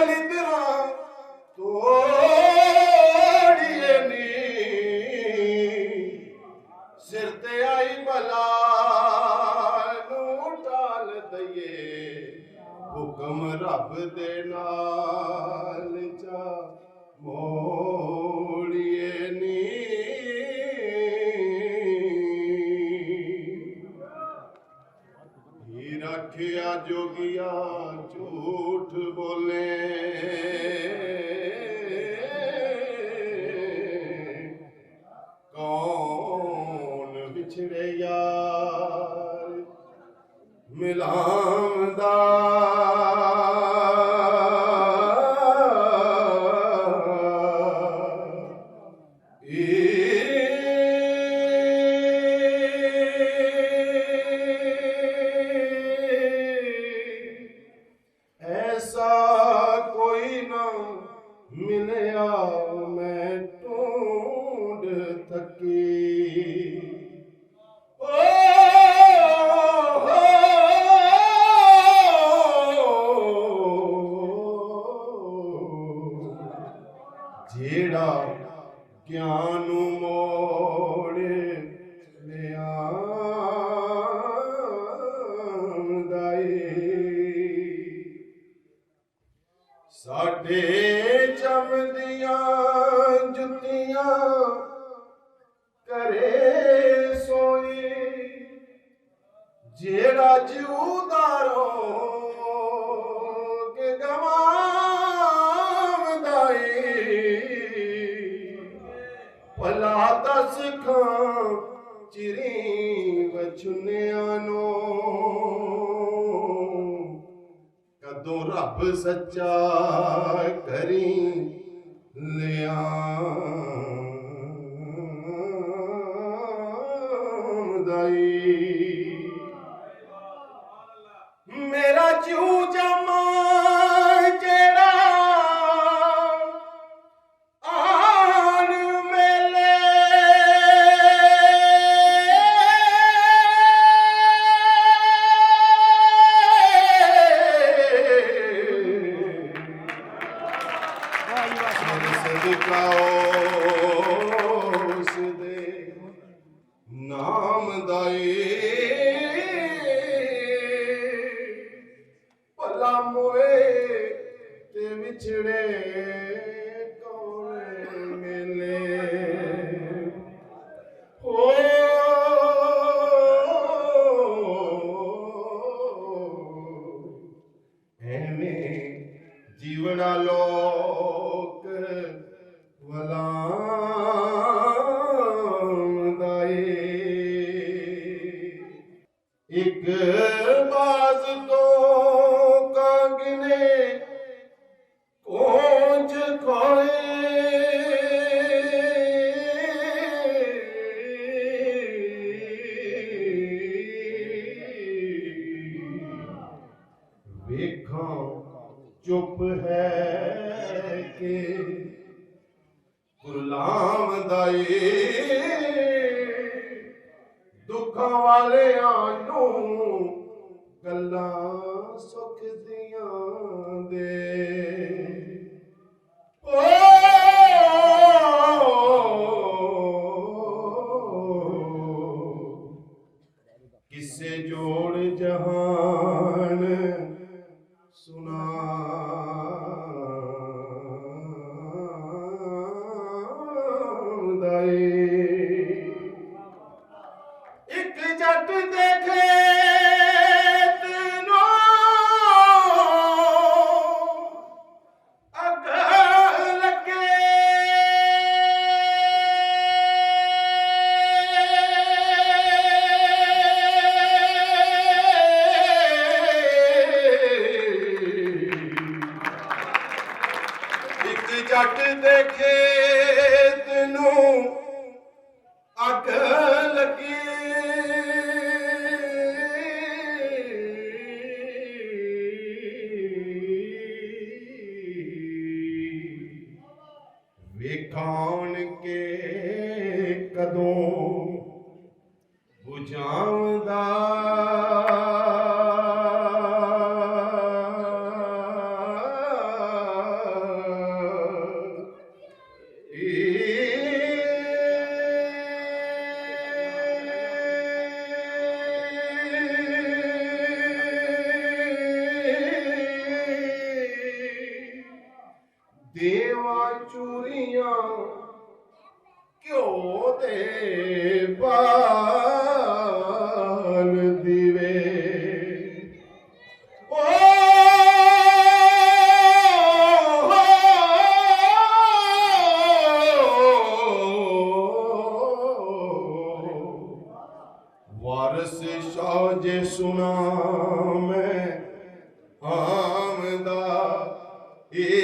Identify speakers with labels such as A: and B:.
A: लिदरा तोड़िए नी सिर ते आई बला नूं टाल दईए हुक्म रब दे नाल चा मोड़िए नी रखिया जोगिया झूठ बोले कौन बिछड़े यार मिलामदा ऐसा कोई ना मिलया मैं ढूंढ थकी जेड़ा ज्ञान मोड़े साडे चमदियां जुतियां करे सोई जेड़ा जिऊदारो के गवांदाई भला दस खां चिरी बचुनियां नो कदों रब सच्चा करी लिया मेरा चू जमा जेड़ा आन मेले नाम दाए भला मोए ते विछड़े कौन मिले हो एवें जीवड़ा लोक एक बाज तो कांगने कोंच खोए वेखा चुप है के गुलाम दाए दुखां वाले आनू गल्लां सुख दियां दे किसे जोड़ जहान सुना एक जट देखे तीनों अग लगे एक जट देखे तीनों अग लगी वेखान के कदों बुझावदा ਦੇਵਾ ਚੂਰੀਆਂ ਘਿਓ ਦੇ ਪਾਨ ਦੀਵੇ ਓ ਵਾਰਸ ਸ਼ਾਹ ਜੇ ਸੁਨਾ ਮੈਂ ਆਮਦਾ ਏ